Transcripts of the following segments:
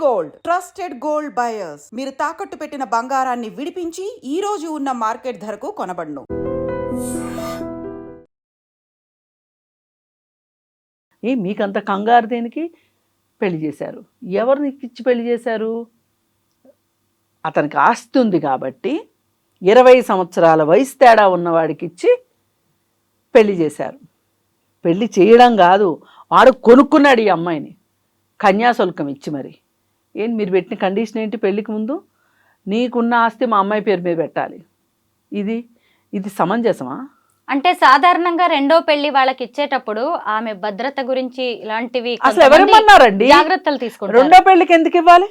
Gold trusted gold buyers మీరు తాకట్టు పెట్టిన బంగారాన్ని విడిపించి ఈ రోజు ఉన్న మార్కెట్ ధరకు కొనబడును. మీకంత కంగారు దేనికి? పెళ్లి చేశారు. ఎవరిని ఇచ్చి పెళ్లి చేశారు? అతనికి ఆస్తి ఉంది కాబట్టి 20 సంవత్సరాల వయసు తేడా ఉన్నవాడికి ఇచ్చి పెళ్లి చేశారు. పెళ్లి చేయడం కాదు, వాడు కొనుక్కున్నాడు ఈ అమ్మాయిని కన్యాశుల్కం ఇచ్చి. మరి మీరు పెట్టిన కండిషన్ ఏంటి? పెళ్లికి ముందు నీకున్న ఆస్తి మా అమ్మాయి పేరు మీద పెట్టాలి. ఇది సమంజసమా? అంటే సాధారణంగా రెండో పెళ్లి వాళ్ళకి ఇచ్చేటప్పుడు ఆమె భద్రత గురించి ఇలాంటివి అసలు ఎవరేమన్నారండి? జాగ్రత్తలు తీసుకుంటారు. రెండో పెళ్లికి ఎందుకు ఇవ్వాలి?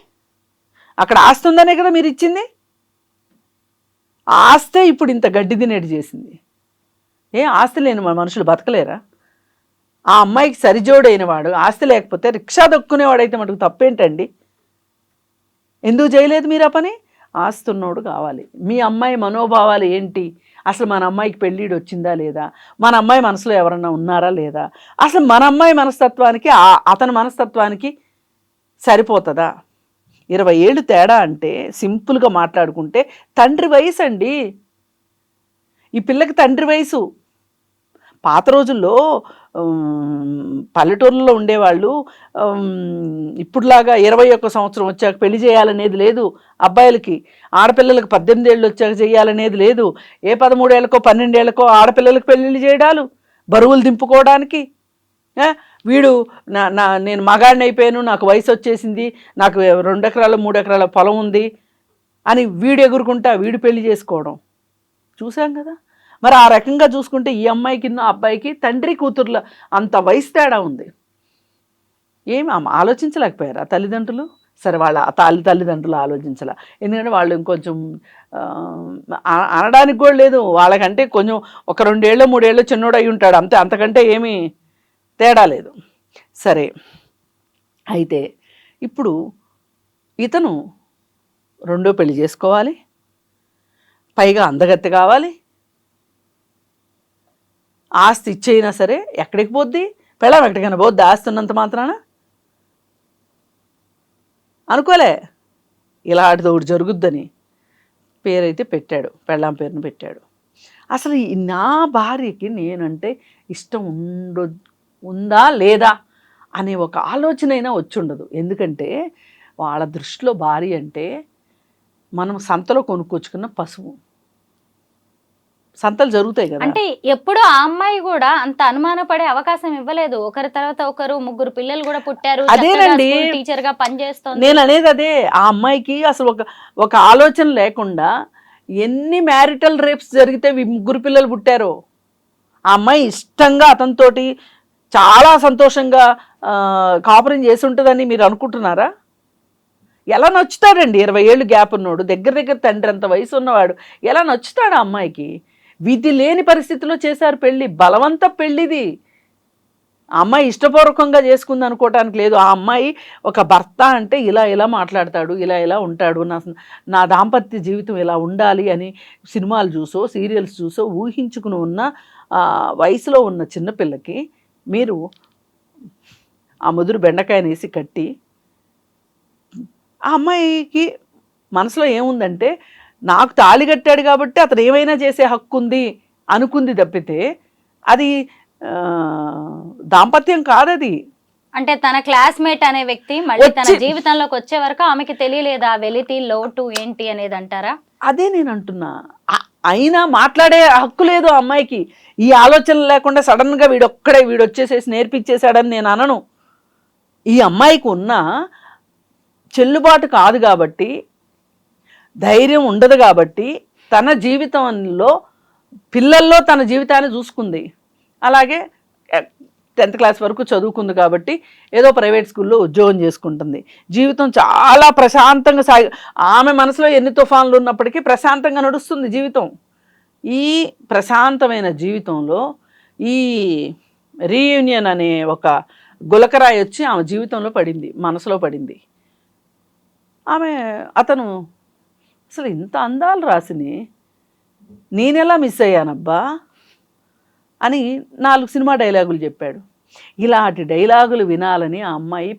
అక్కడ ఆస్తి ఉందనే కదా మీరు ఇచ్చింది. ఆస్తే ఇప్పుడు ఇంత గడ్డి తినేటి చేసింది. ఆస్తి లేని మనుషులు బతకలేరా? ఆ అమ్మాయికి సరిజోడైన వాడు ఆస్తి లేకపోతే రిక్షా దొక్కునేవాడైతే మటుకు తప్పేంటండి? ఎందుకు చేయలేదు మీరు ఆ పని? ఆస్తి ఉన్నోడు కావాలి. మీ అమ్మాయి మనోభావాలు ఏంటి? అసలు మన అమ్మాయికి పెళ్ళిడు వచ్చిందా లేదా? మన అమ్మాయి మనసులో ఎవరన్నా ఉన్నారా లేదా? అసలు మన అమ్మాయి మనస్తత్వానికి అతని మనస్తత్వానికి సరిపోతుందా? 20 ఏళ్ళు తేడా అంటే సింపుల్గా మాట్లాడుకుంటే తండ్రి వయసు అండి. ఈ పిల్లకి తండ్రి వయసు. పాత రోజుల్లో పల్లెటూరులో ఉండేవాళ్ళు ఇప్పుడులాగా 21 సంవత్సరం వచ్చాక పెళ్లి చేయాలనేది లేదు అబ్బాయిలకి. ఆడపిల్లలకు 18 ఏళ్ళు వచ్చాక చేయాలనేది లేదు. 13 ఏళ్ళకో 12 ఏళ్ళకో ఆడపిల్లలకు పెళ్ళిళ్ళు చేయడాలు బరువులు దింపుకోవడానికి. వీడు నేను మగాడిని అయిపోయాను, నాకు వయసు వచ్చేసింది, నాకు 2 ఎకరాలు 3 ఎకరాల పొలం ఉంది అని వీడు ఎగురుకుంటా వీడు పెళ్లి చేసుకోవడం చూసాం కదా. మరి ఆ రకంగా చూసుకుంటే ఈ అమ్మాయికి అబ్బాయికి తండ్రి కూతుర్ల అంత వయసు తేడా ఉంది. ఆలోచించలేకపోయారు ఆ తల్లిదండ్రులు? సరే, వాళ్ళ తల్లిదండ్రులు ఆలోచించాల. ఎందుకంటే వాళ్ళు ఇంకొంచెం అనడానికి కూడా లేదు. వాళ్ళకంటే కొంచెం ఒక 2 ఏళ్ళు 3 ఏళ్ళు చిన్నోడు అయి ఉంటాడు అంతే, అంతకంటే ఏమీ తేడా లేదు. సరే, అయితే ఇప్పుడు ఇతను రెండో పెళ్లి చేసుకోవాలి, పైగా అందగత్తె కావాలి, ఆస్తి ఇచ్చేయినా సరే ఎక్కడికి పోద్ది? పెళ్ళం ఎక్కడికైనా పోద్ది ఆస్తి ఉన్నంత మాత్రాన? అనుకోలే ఇలాంటిది ఒకటి జరుగుద్దని. పేరైతే పెట్టాడు, పెళ్ళాం పేరును పెట్టాడు. అసలు నా భార్యకి నేనంటే ఇష్టం ఉందా లేదా అనే ఒక ఆలోచన అయినా వచ్చి ఉండదు. ఎందుకంటే వాళ్ళ దృష్టిలో భార్య అంటే మనం సంతలో కొనుక్కొచ్చుకున్న పశువు. సంతలు జరుగుతాయి కదా. అంటే ఎప్పుడు ఆ అమ్మాయి కూడా అంత అనుమానపడే అవకాశం ఇవ్వలేదు. ఒకరి తర్వాత ఒకరు 3 పిల్లలు కూడా పుట్టారు. అదేనండి, టీచర్ గా పనిచేస్తుంది. నేను అనేది అదే. ఆ అమ్మాయికి అసలు ఒక ఆలోచన లేకుండా ఎన్ని మ్యారిటల్ రేప్స్ జరిగితే 3 పిల్లలు పుట్టారో. ఆ అమ్మాయి ఇష్టంగా అతనితోటి చాలా సంతోషంగా కాపురం చేసి ఉంటుందని మీరు అనుకుంటున్నారా? ఎలా నచ్చుతాడండి? 20 ఏళ్ళు గ్యాప్ ఉన్నవాడు, దగ్గర తండ్రి అంత వయసు ఉన్నవాడు ఎలా నచ్చుతాడు ఆ అమ్మాయికి? విధి లేని పరిస్థితిలో చేశారు పెళ్ళి, బలవంత పెళ్ళిది. ఆ అమ్మాయి ఇష్టపూర్వకంగా చేసుకుంది అనుకోవటానికి లేదు. ఆ అమ్మాయి ఒక భర్త అంటే ఇలా మాట్లాడతాడు, ఇలా ఉంటాడు, నా దాంపత్య జీవితం ఇలా ఉండాలి అని సినిమాలు చూసో సీరియల్స్ చూసో ఊహించుకుని ఉన్న వయసులో ఉన్న చిన్నపిల్లకి మీరు ఆ ముదురు బెండకాయనేసి కట్టి, ఆ అమ్మాయికి మనసులో ఏముందంటే నాకు తాళి కట్టాడు కాబట్టి అతను ఏమైనా చేసే హక్కు ఉంది అనుకుంది తప్పితే అది దాంపత్యం కాదది. అంటే తన క్లాస్మేట్ అనే వ్యక్తి మళ్ళీ తన జీవితంలోకి వచ్చే వరకు ఆమెకి తెలియలేదా వెలితి లోటు ఏంటి అనేది అంటారా? అదే నేను అంటున్నా. అయినా మాట్లాడే హక్కు లేదు ఆ అమ్మాయికి. ఈ ఆలోచన లేకుండా సడన్గా వీడు వచ్చేసేసి నేర్పించేశాడని నేను అనను. ఈ అమ్మాయికి ఉన్న చెల్లుబాటు కాదు కాబట్టి, ధైర్యం ఉండదు కాబట్టి తన జీవితంలో పిల్లల్లో తన జీవితాన్ని చూసుకుంది. అలాగే 10th క్లాస్ వరకు చదువుకుంది కాబట్టి ఏదో ప్రైవేట్ స్కూల్లో ఉద్యోగం చేసుకుంటుంది. జీవితం చాలా ప్రశాంతంగా ఆమె మనసులో ఎన్ని తుఫాన్లు ఉన్నప్పటికీ ప్రశాంతంగా నడుస్తుంది జీవితం. ఈ ప్రశాంతమైన జీవితంలో ఈ రీయూనియన్ అనే ఒక గులకరాయి వచ్చి ఆమె జీవితంలో పడింది, మనసులో పడింది. అతను అసలు ఇంత అందాలు రాసిని నేనెలా మిస్ అయ్యానబ్బా అని 4 సినిమా డైలాగులు చెప్పాడు. ఇలాంటి డైలాగులు వినాలని ఆ అమ్మాయి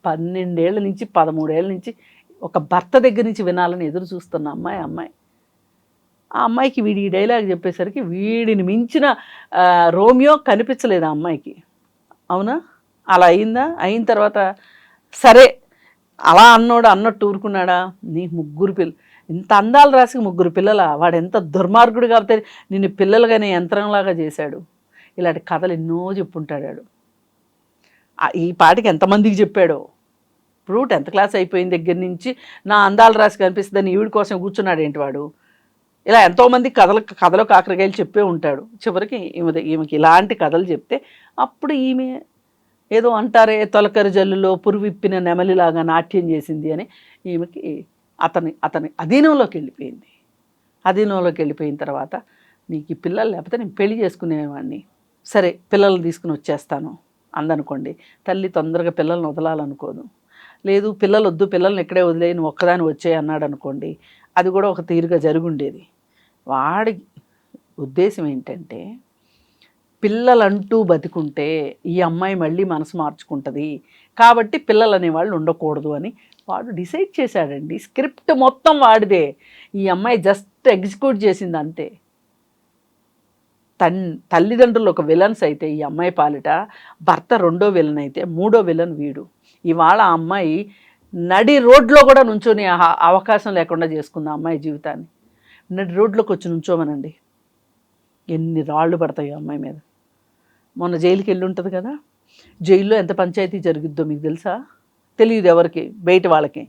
12 ఏళ్ళ నుంచి 13 ఏళ్ళ నుంచి ఒక భర్త దగ్గర నుంచి వినాలని ఎదురు చూస్తున్న అమ్మాయి. ఆ అమ్మాయికి వీడి ఈ డైలాగ్ చెప్పేసరికి వీడిని మించిన రోమియో కనిపించలేదు ఆ అమ్మాయికి. అవునా? అలా అయిందా? అయిన తర్వాత సరే అలా అన్నోడు అన్నట్టు ఊరుకున్నాడా? నీ 3 పిల్లలు, ఇంత అందాలు రాసి 3 పిల్లల, వాడు ఎంత దుర్మార్గుడు కాబట్టి నిన్ను పిల్లలుగానే యంత్రంలాగా చేశాడు. ఇలాంటి కథలు ఎన్నో చెప్పుంటాడు. ఈ పాటికి ఎంతమందికి చెప్పాడో. ఇప్పుడు 10th క్లాస్ అయిపోయిన దగ్గర నుంచి నా అందాలు రాసి కనిపిస్తుందని ఈవిడి కోసం కూర్చున్నాడు ఏంటి వాడు. ఇలా ఎంతోమంది కథలో కాకరకాయలు చెప్పే ఉంటాడు. చివరికి ఈమెకి ఇలాంటి కథలు చెప్తే అప్పుడు ఈమె ఏదో అంటారే తొలకరి జల్లులో పురువిప్పిన నెమలిలాగా నాట్యం చేసింది అని ఈమెకి అతని అధీనంలోకి వెళ్ళిపోయింది. అధీనంలోకి వెళ్ళిపోయిన తర్వాత నీకు ఈ పిల్లలు లేకపోతే నేను పెళ్లి చేసుకునేవాడిని, సరే పిల్లల్ని తీసుకుని వచ్చేస్తాను అందనుకోండి. తల్లి తొందరగా పిల్లల్ని వదలాలనుకోదు. లేదు పిల్లలు వద్దు, పిల్లల్ని ఇక్కడే వదిలే, నువ్వు ఒక్కదాని వచ్చే అన్నాడు అనుకోండి, అది కూడా ఒక తీరుగా జరుగుండేది. వాడి ఉద్దేశం ఏంటంటే పిల్లలంటూ బతికుంటే ఈ అమ్మాయి మళ్ళీ మనసు మార్చుకుంటుంది కాబట్టి పిల్లలు అనేవాళ్ళు ఉండకూడదు అని వాడు డిసైడ్ చేశాడండి. స్క్రిప్ట్ మొత్తం వాడిదే, ఈ అమ్మాయి జస్ట్ ఎగ్జిక్యూట్ చేసింది అంతే. తల్లిదండ్రులు ఒక విలన్స్ అయితే ఈ అమ్మాయి పాలిట, భర్త 2వ విలన్ అయితే 3వ విలన్ వీడు. ఇవాళ ఆ అమ్మాయి నడి రోడ్లో కూడా నుంచొని అవకాశం లేకుండా చేసుకుంది ఆ అమ్మాయి జీవితాన్ని. నడి రోడ్లోకి వచ్చి నుంచోమనండి, ఎన్ని రాళ్ళు పడతాయి ఆ అమ్మాయి మీద. మొన్న జైలుకి వెళ్ళి ఉంటుంది కదా, జైల్లో ఎంత పంచాయతీ జరుగుద్దో మీకు తెలుసా? తెలియదు ఎవరికి, బయట వాళ్ళకి.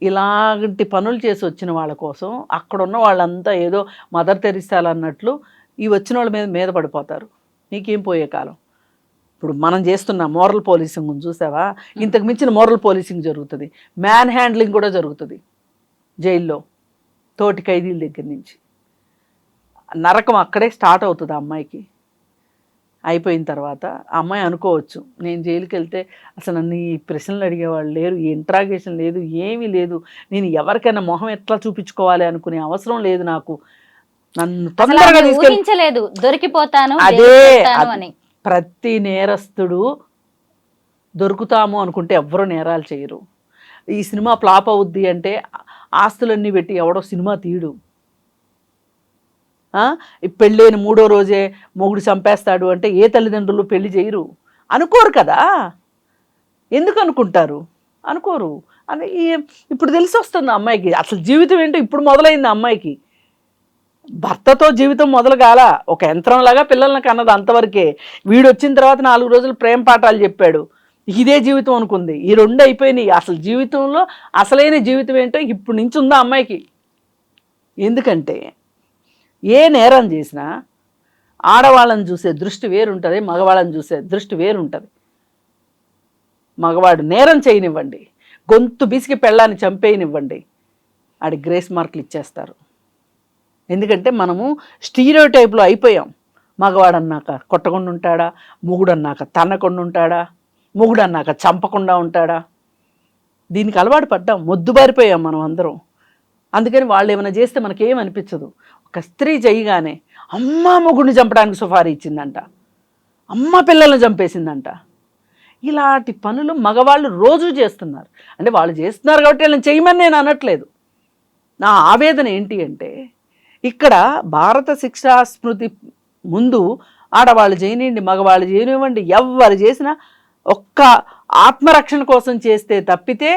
ఇలాంటి పనులు చేసి వచ్చిన వాళ్ళ కోసం అక్కడున్న వాళ్ళంతా ఏదో మదర్ తెరిసాలు అన్నట్లు ఈ వచ్చిన వాళ్ళ మీద పడిపోతారు. నీకేం పోయే కాలం. ఇప్పుడు మనం చేస్తున్న మోరల్ పోలీసింగ్ చూసావా, ఇంతకు మించిన మోరల్ పోలీసింగ్ జరుగుతుంది. మ్యాన్ హ్యాండ్లింగ్ కూడా జరుగుతుంది జైల్లో, తోటి ఖైదీల దగ్గర నుంచి. నరకం అక్కడే స్టార్ట్ అవుతుంది ఆ అమ్మాయికి. అయిపోయిన తర్వాత ఆ అమ్మాయి అనుకోవచ్చు, నేను జైలుకి వెళ్తే అసలు నన్ను ఈ ప్రశ్నలు అడిగేవాళ్ళు లేరు, ఇంట్రాగేషన్ లేదు, ఏమీ లేదు, నేను ఎవరికైనా మొహం ఎట్లా చూపించుకోవాలి అనుకునే అవసరం లేదు నాకు, నన్ను తొందరగా ఊహించలేదు దొరికిపోతాను అదే అని. ప్రతి నేరస్తుడు దొరుకుతాము అనుకుంటే ఎవ్వరూ నేరాలు చేయరు. ఈ సినిమా ఫ్లాప్ అవుద్ది అంటే ఆస్తులన్నీ పెట్టి ఎవడో సినిమా తీయడు. పెళ్ళైన 3వ రోజే మొగుడు చంపేస్తాడు అంటే ఏ తల్లిదండ్రులు పెళ్లి చేయరు, అనుకోరు కదా. ఎందుకు అనుకుంటారు? అనుకోరు. అని ఇప్పుడు తెలిసి వస్తుంది అమ్మాయికి అసలు జీవితం ఏంటో ఇప్పుడు మొదలైంది అమ్మాయికి. భర్తతో జీవితం మొదలు కాల, ఒక యంత్రంలాగా పిల్లల్ని కన్నది అంతవరకే. వీడు వచ్చిన తర్వాత 4 రోజులు ప్రేమ పాఠాలు చెప్పాడు, ఇదే జీవితం అనుకుంది. ఈ 2 అయిపోయినాయి. అసలు జీవితంలో అసలైన జీవితం ఏంటో ఇప్పుడు నుంచి ఉందా అమ్మాయికి. ఎందుకంటే ఏ నేరం చేసినా ఆడవాళ్ళని చూసే దృష్టి వేరుంటుంది, మగవాళ్ళని చూసే దృష్టి వేరుంటుంది. మగవాడు నేరం చేయనివ్వండి, గొంతు బిసికి పెళ్ళాన్ని చంపేయనివ్వండి, ఆడి గ్రేస్ మార్కులు ఇచ్చేస్తారు. ఎందుకంటే మనము స్టీరియోటైప్లో అయిపోయాం. మగవాడు అన్నాక కొట్టకుండా ఉంటాడా, మొగుడు అన్నాక తన్నకుండా ఉంటాడా, మొగుడు అన్నాక చంపకుండా ఉంటాడా, దీనికి అలవాటు పడ్డాం, మొద్దుబారిపోయాం మనం అందరం. అందుకని వాళ్ళు ఏమైనా చేస్తే మనకేమనిపించదు. ఒక స్త్రీ చేయగానే అమ్మ మొగుడిని చంపడానికి సుఫారీ ఇచ్చిందంట, అమ్మ పిల్లల్ని చంపేసిందంట. ఇలాంటి పనులు మగవాళ్ళు రోజు చేస్తున్నారు. అంటే వాళ్ళు చేస్తున్నారు కాబట్టి వాళ్ళని చేయమని నేను అనట్లేదు. నా ఆవేదన ఏంటి అంటే ఇక్కడ భారత శిక్షా స్మృతి ముందు ఆడవాళ్ళు చేయనివ్వండి, మగవాళ్ళు చేయనివ్వండి, ఎవరు చేసినా ఒక్క ఆత్మరక్షణ కోసం చేస్తే తప్పితే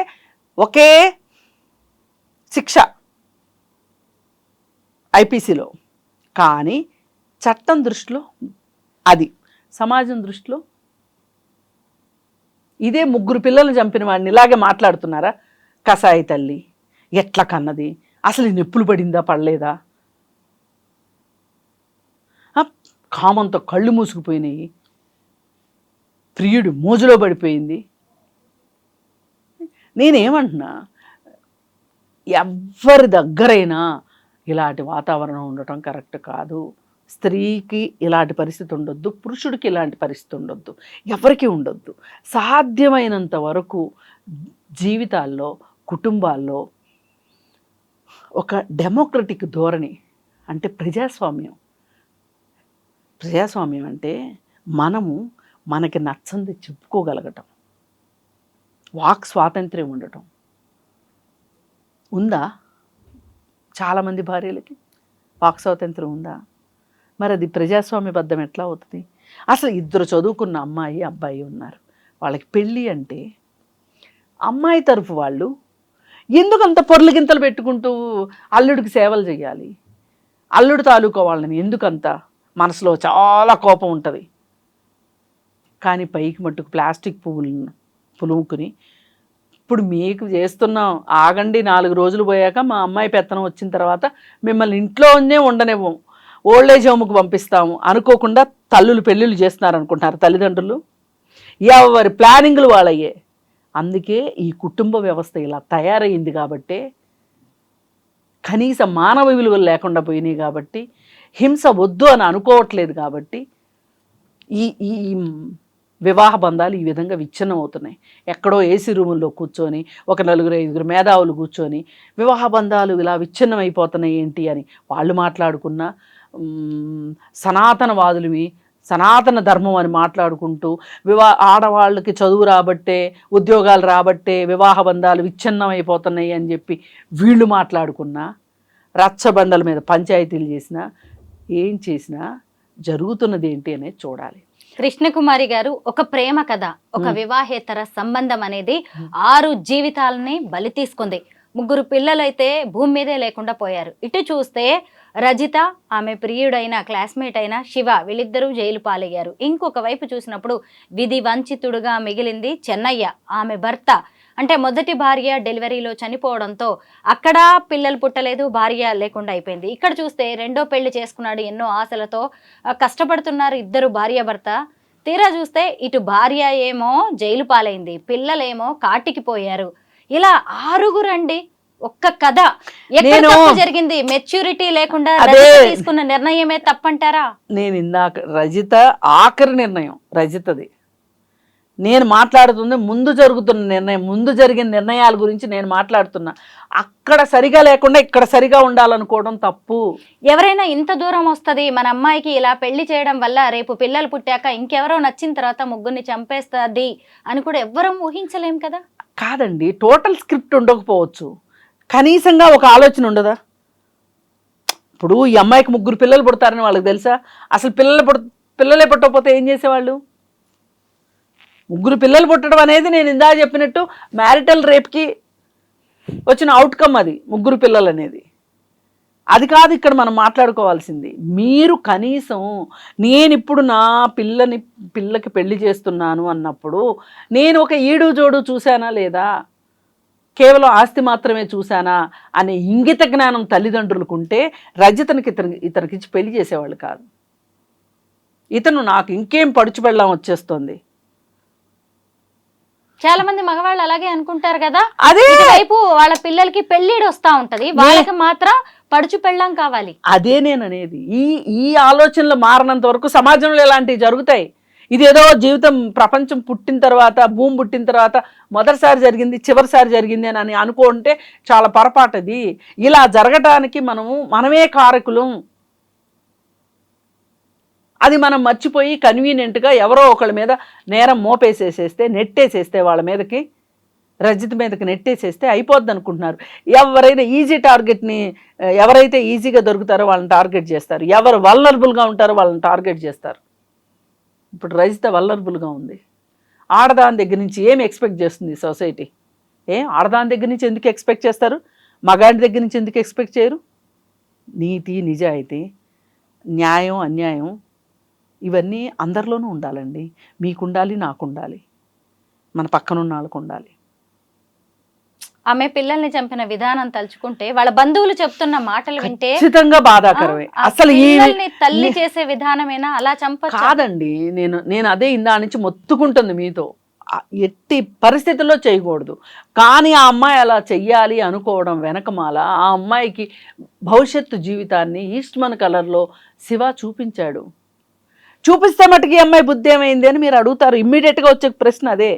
ఒకే శిక్ష ఐపీసీలో. కానీ చట్టం దృష్టిలో అది, సమాజం దృష్టిలో ఇదే 3 పిల్లలు చంపిన వాడిని ఇలాగే మాట్లాడుతున్నారా? కసాయి తల్లి ఎట్లా కన్నది, అసలు నొప్పులు పడిందా పడలేదా, కామంతో కళ్ళు మూసుకుపోయినాయి, ప్రియుడు మోజులో పడిపోయింది. నేనేమంటున్నా, ఎవరి దగ్గరైనా ఇలాంటి వాతావరణం ఉండటం కరెక్ట్ కాదు. స్త్రీకి ఇలాంటి పరిస్థితి ఉండొద్దు, పురుషుడికి ఇలాంటి పరిస్థితి ఉండొద్దు, ఎవరికి ఉండొద్దు. సాధ్యమైనంత వరకు జీవితాల్లో, కుటుంబాల్లో ఒక డెమోక్రటిక్ ధోరణి, అంటే ప్రజాస్వామ్యం అంటే మనము మనకి నచ్చంది చెప్పుకోగలగటం, వాక్ స్వాతంత్ర్యం ఉండటం ఉందా? చాలామంది భార్యలకి వాక్ స్వాతంత్ర్యం ఉందా? మరి అది ప్రజాస్వామ్యబద్ధం ఎట్లా అవుతుంది? అసలు ఇద్దరు చదువుకున్న అమ్మాయి అబ్బాయి ఉన్నారు, వాళ్ళకి పెళ్ళి అంటే అమ్మాయి తరఫు వాళ్ళు ఎందుకు అంత పొర్లు గింతలు పెట్టుకుంటూ అల్లుడికి సేవలు చేయాలి? అల్లుడు తాలూకా వాళ్ళని ఎందుకంత మనసులో చాలా కోపం ఉంటుంది, కానీ పైకి మట్టుకు ప్లాస్టిక్ పువ్వులను పులుముకుని ఇప్పుడు మీకు చేస్తున్నాం, ఆగండి 4 రోజులు పోయాక మా అమ్మాయి పెత్తనం వచ్చిన తర్వాత మిమ్మల్ని ఇంట్లోనే ఉండనివ్వం, ఓల్డేజ్ హోమ్కి పంపిస్తాము అనుకోకుండా తల్లులు పెళ్ళిళ్ళు చేస్తున్నారు అనుకుంటున్నారు తల్లిదండ్రులు. ఎవరి ప్లానింగ్లు వాళ్ళయ్యే. అందుకే ఈ కుటుంబ వ్యవస్థ ఇలా తయారయ్యింది కాబట్టే, కనీస మానవ విలువలు లేకుండా పోయినాయి కాబట్టి, హింస వద్దు అని అనుకోవట్లేదు కాబట్టి ఈ ఈ వివాహ బంధాలు ఈ విధంగా విచ్ఛిన్నం అవుతున్నాయి. ఎక్కడో ఏసీ రూముల్లో కూర్చొని ఒక 4-5 మేధావులు కూర్చొని వివాహ బంధాలు ఇలా విచ్ఛిన్నం అయిపోతున్నాయి ఏంటి అని వాళ్ళు మాట్లాడుకున్న, సనాతనవాదులవి సనాతన ధర్మం అని మాట్లాడుకుంటూ ఆడవాళ్ళకి చదువు రాబట్టే, ఉద్యోగాలు రాబట్టే వివాహ బంధాలు విచ్ఛిన్నం అయిపోతున్నాయి అని చెప్పి వీళ్ళు మాట్లాడుకున్నా, రచ్చబండల మీద పంచాయతీలు చేసినా, ఏం చేసినా జరుగుతున్నది ఏంటి అనేది చూడాలి. కృష్ణకుమారి గారు, ఒక ప్రేమ కథ, ఒక వివాహేతర సంబంధం అనేది 6 జీవితాలని బలి తీసుకుంది. 3 పిల్లలైతే భూమి మీదే లేకుండా పోయారు. ఇటు చూస్తే రజిత, ఆమె ప్రియుడైన క్లాస్మేట్ అయిన శివ, వీళ్ళిద్దరూ జైలు పాలయ్యారు. ఇంకొక వైపు చూసినప్పుడు విధి వంచితుడుగా మిగిలింది చెన్నయ్య, ఆమె భర్త. అంటే మొదటి భార్య డెలివరీలో చనిపోవడంతో అక్కడ పిల్లలు పుట్టలేదు, భార్య లేకుండా అయిపోయింది. ఇక్కడ చూస్తే రెండో పెళ్లి చేసుకున్నాడు, ఎన్నో ఆశలతో కష్టపడుతున్నారు ఇద్దరు భార్య భర్త. తీరా చూస్తే ఇటు భార్య ఏమో జైలు పాలైంది, పిల్లలేమో కాటికి పోయారు. ఇలా 6 అండి. ఒక్క కథ. ఎక్కడ తప్పు జరిగింది? మెచ్యూరిటీ లేకుండా తీసుకున్న నిర్ణయమే తప్పంటారా? నేను ఇందాక రజిత ఆఖరి నిర్ణయం రజితది. నేను మాట్లాడుతుంది ముందు జరుగుతున్న నిర్ణయం, ముందు జరిగిన నిర్ణయాల గురించి నేను మాట్లాడుతున్నా. అక్కడ సరిగా లేకుండా ఇక్కడ సరిగా ఉండాలనుకోవడం తప్పు. ఎవరైనా ఇంత దూరం వస్తుంది మన అమ్మాయికి ఇలా పెళ్లి చేయడం వల్ల రేపు పిల్లలు పుట్టాక ఇంకెవరో నచ్చిన తర్వాత ముగ్గురిని చంపేస్తుంది అని కూడా ఎవ్వరం ఊహించలేం కదా. కాదండి, టోటల్ స్క్రిప్ట్ ఉండకపోవచ్చు, కనీసంగా ఒక ఆలోచన ఉండదా? ఇప్పుడు ఈ అమ్మాయికి 3 పిల్లలు పుడతారని వాళ్ళకి తెలుసా? అసలు పిల్లలే పుట్టకపోతే ఏం చేసేవాళ్ళు? 3 పిల్లలు పుట్టడం అనేది నేను ఇందా చెప్పినట్టు మ్యారిటల్ రేప్కి వచ్చిన అవుట్కమ్ అది, 3 పిల్లలు అనేది. అది కాదు ఇక్కడ మనం మాట్లాడుకోవాల్సింది. మీరు కనీసం నేను ఇప్పుడు నా పిల్లకి పెళ్లి చేస్తున్నాను అన్నప్పుడు నేను ఒక ఈడు జోడు చూశానా లేదా, కేవలం ఆస్తి మాత్రమే చూశానా అనే ఇంగిత జ్ఞానం తల్లిదండ్రులకు ఉంటే రజితనికి ఇతనికి పెళ్లి చేసేవాళ్ళు కాదు. ఇతను నాకు ఇంకేం పడుచు పెళ్ళాం వచ్చేస్తుంది. చాలా మంది మగవాళ్ళు అలాగే అనుకుంటారు కదా. అదే వైపు వాళ్ళ పిల్లలకి పెళ్లిడు వస్తా ఉంటది, వాళ్ళకి మాత్రం పడుచు పెళ్ళాం కావాలి. అదే నేను అనేది. ఈ ఆలోచనలు మారినంత వరకు సమాజంలో ఇలాంటివి జరుగుతాయి. ఇదేదో జీవితం, ప్రపంచం పుట్టిన తర్వాత, భూమి పుట్టిన తర్వాత మొదటిసారి జరిగింది, చివరిసారి జరిగింది అని అనుకుంటే చాలా పొరపాటది. ఇలా జరగటానికి మనమే కారకులం. అది మనం మర్చిపోయి కన్వీనియంట్గా ఎవరో ఒకళ్ళ మీద నేరం మోపేసేసేస్తే, నెట్టేసేస్తే, వాళ్ళ మీదకి రజిత మీదకి నెట్టేసేస్తే అయిపోద్ది అనుకుంటున్నారు. ఎవరైనా ఈజీ టార్గెట్ని, ఎవరైతే ఈజీగా దొరుకుతారో వాళ్ళని టార్గెట్ చేస్తారు, ఎవరు వల్నరబుల్గా ఉంటారో వాళ్ళని టార్గెట్ చేస్తారు. ఇప్పుడు రజిత వల్నరబుల్గా ఉంది. ఆడదాని దగ్గర నుంచి ఏమి ఎక్స్పెక్ట్ చేస్తుంది సొసైటీ? ఆడదాని దగ్గర నుంచి ఎందుకు ఎక్స్పెక్ట్ చేస్తారు? మగాడి దగ్గర నుంచి ఎందుకు ఎక్స్పెక్ట్ చేయరు? నీతి, నిజాయితీ, న్యాయం, అన్యాయం ఇవన్నీ అందరిలోనూ ఉండాలండి. మీకుండాలి, నాకుండాలి, మన పక్కనున్న వాళ్ళకు ఉండాలి. ఆమె పిల్లల్ని చంపిన విధానం తలుచుకుంటే, వాళ్ళ బంధువులు చెప్తున్న మాటలు వింటే ఖచ్చితంగా బాధాకరమే. అసలు ఈ తల్లి చేసే విధానమేనా అలా చంప? కాదండి, నేను అదే ఇందా నుంచి మొత్తుకుంటుంది మీతో. ఎట్టి పరిస్థితుల్లో చేయకూడదు. కానీ ఆ అమ్మాయి అలా చెయ్యాలి అనుకోవడం వెనకమాల ఆ అమ్మాయికి భవిష్యత్తు జీవితాన్ని ఈస్ట్మన్ కలర్లో శివ చూపించాడు. చూపిస్తే మటుకు ఈ అమ్మాయి బుద్ధి ఏమైంది అని మీరు అడుగుతారు. ఇమ్మీడియట్గా వచ్చే ప్రశ్న అదే.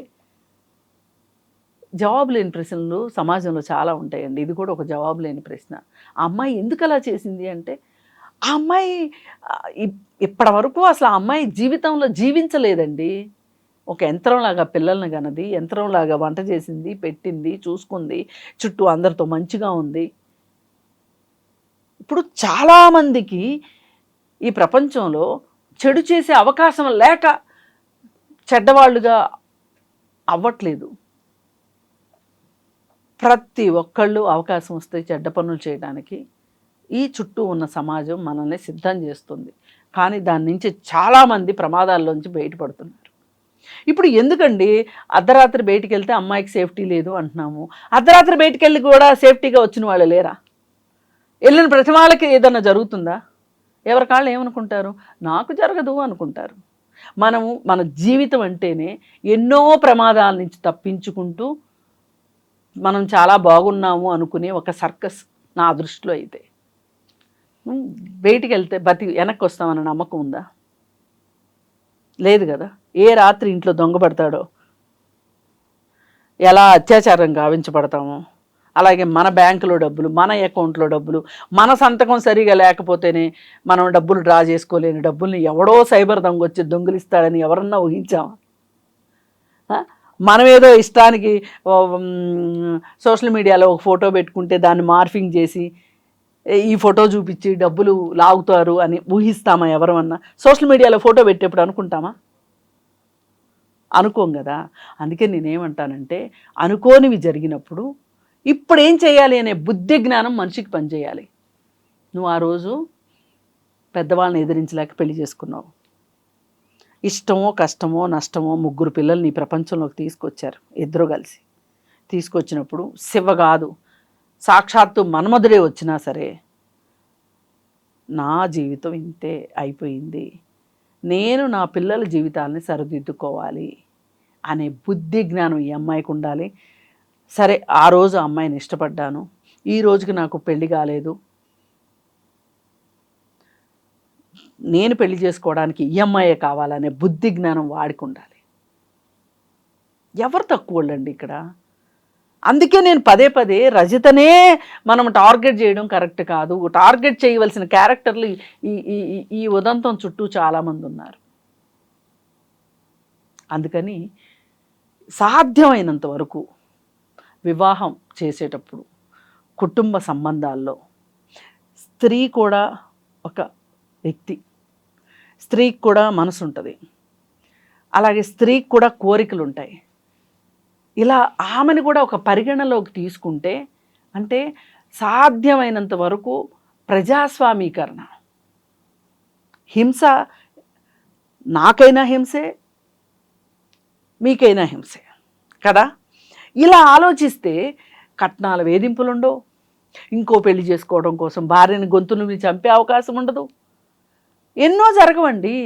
జవాబు లేని ప్రశ్నలు సమాజంలో చాలా ఉంటాయండి. ఇది కూడా ఒక జవాబు లేని ప్రశ్న. ఆ అమ్మాయి ఎందుకు అలా చేసింది అంటే, ఆ అమ్మాయి ఇప్పటి వరకు అసలు ఆ అమ్మాయి జీవితంలో జీవించలేదండి. ఒక యంత్రంలాగా పిల్లల్ని కన్నది, యంత్రంలాగా వంట చేసింది, పెట్టింది, చూసుకుంది, చుట్టూ అందరితో మంచిగా ఉంది. ఇప్పుడు చాలామందికి ఈ ప్రపంచంలో చెడు చేసే అవకాశం లేక చెడ్డవాళ్ళుగా అవ్వట్లేదు. ప్రతి ఒక్కళ్ళు అవకాశం వస్తే చెడ్డ పనులు చేయడానికి ఈ చుట్టూ ఉన్న సమాజం మనల్ని సిద్ధం చేస్తుంది. కానీ దాని నుంచి చాలామంది ప్రమాదాల్లోంచి బయటపడుతున్నారు. ఇప్పుడు ఎందుకండి అర్ధరాత్రి బయటికి వెళ్తే అమ్మాయికి సేఫ్టీ లేదు అంటున్నాము, అర్ధరాత్రి బయటికి వెళ్ళి కూడా సేఫ్టీగా వచ్చిన వాళ్ళు లేరా? వెళ్ళిన ప్రతి వాళ్ళకి ఏదన్నా జరుగుతుందా? ఎవరి కాళ్ళు ఏమనుకుంటారు? నాకు జరగదు అనుకుంటారు. మనము మన జీవితం అంటేనే ఎన్నో ప్రమాదాల నుంచి తప్పించుకుంటూ మనం చాలా బాగున్నాము అనుకునే ఒక సర్కస్ నా దృష్టిలో. అయితే బయటికి వెళ్తే వెనక్కి వస్తామన్న నమ్మకం ఉందా? లేదు కదా. ఏ రాత్రి ఇంట్లో దొంగపడతాడో, ఎలా అత్యాచారం గావించబడతామో, అలాగే మన బ్యాంకులో డబ్బులు, మన అకౌంట్లో డబ్బులు, మన సంతకం సరిగా లేకపోతేనే మనం డబ్బులు డ్రా చేసుకోలేని డబ్బుల్ని ఎవడో సైబర్ దొంగ వచ్చి దొంగిలిస్తాడని ఎవరన్నా ఊహించామా? మనం ఏదో ఇష్టానికి సోషల్ మీడియాలో ఒక ఫోటో పెట్టుకుంటే దాన్ని మార్ఫింగ్ చేసి ఈ ఫోటో చూపించి డబ్బులు లాగుతారు అని ఊహిస్తామా? ఎవరమన్నా సోషల్ మీడియాలో ఫోటో పెట్టేప్పుడు అనుకుంటామా? అనుకోం కదా. అందుకే నేనేమంటానంటే అనుకోనివి జరిగినప్పుడు ఇప్పుడు ఏం చేయాలి అనే బుద్ధి జ్ఞానం మనిషికి పనిచేయాలి. నువ్వు ఆ రోజు పెద్దవాళ్ళని ఎదిరించలేక పెళ్లి చేసుకున్నావు. ఇష్టమో కష్టమో నష్టమో 3 పిల్లల్ని ఈ ప్రపంచంలోకి తీసుకొచ్చారు ఇద్దరు కలిసి. తీసుకొచ్చినప్పుడు శివ కాదు, సాక్షాత్తు మన్మధుడే వచ్చినా సరే నా జీవితం ఇంతే అయిపోయింది, నేను నా పిల్లల జీవితాలని సరిదిద్దుకోవాలి అనే బుద్ధి జ్ఞానం ఈ అమ్మాయికి ఉండాలి. సరే ఆ రోజు అమ్మాయిని ఇష్టపడ్డాను, ఈ రోజుకి నాకు పెళ్లి కాలేదు, నేను పెళ్లి చేసుకోవడానికి ఈ అమ్మాయే కావాలనే బుద్ధి జ్ఞానం వాడికి ఉండాలి. ఎవరు తక్కువ వాళ్ళండి ఇక్కడ? అందుకే నేను పదే పదే రజితనే మనం టార్గెట్ చేయడం కరెక్ట్ కాదు. టార్గెట్ చేయవలసిన క్యారెక్టర్లు ఈ ఉదంతం చుట్టూ చాలామంది ఉన్నారు. అందుకని సాధ్యమైనంత వరకు వివాహం చేసేటప్పుడు కుటుంబ సంబంధాల్లో స్త్రీ కూడా ఒక వ్యక్తి, స్త్రీకి కూడా మనసు ఉంటుంది, అలాగే స్త్రీకి కూడా కోరికలు ఉంటాయి. ఇలా ఆమెను కూడా ఒక పరిగణలోకి తీసుకుంటే అంటే సాధ్యమైనంత వరకు ప్రజాస్వామీకరణ. హింస నాకైనా హింసే, మీకైనా హింసే కదా. ఇలా ఆలోచిస్తే కట్నాల వేధింపులు ఉండవు, ఇంకో పెళ్లి చేసుకోవడం కోసం భార్యని గొంతును చంపే అవకాశం ఉండదు, ఎన్నో జరగవండి.